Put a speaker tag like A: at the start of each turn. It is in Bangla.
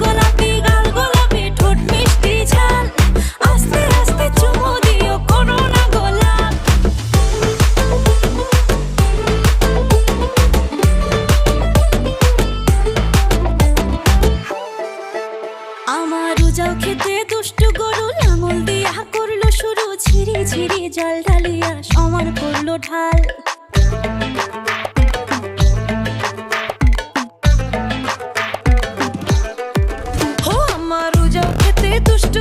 A: গোলাপি গাল গোলাপি ঠোঁট মিষ্টি ঝাল আস্তে আস্তে চুমু দিও করো না গোলাপ আমার উজাও খেতে দুষ্টু গরু লাঙল দিয়া করলো শুরু ঝিরি ঝিরি জল ঢালিয়া সমান করলো ঢাল ও আমার উজাও খেতে দুষ্টু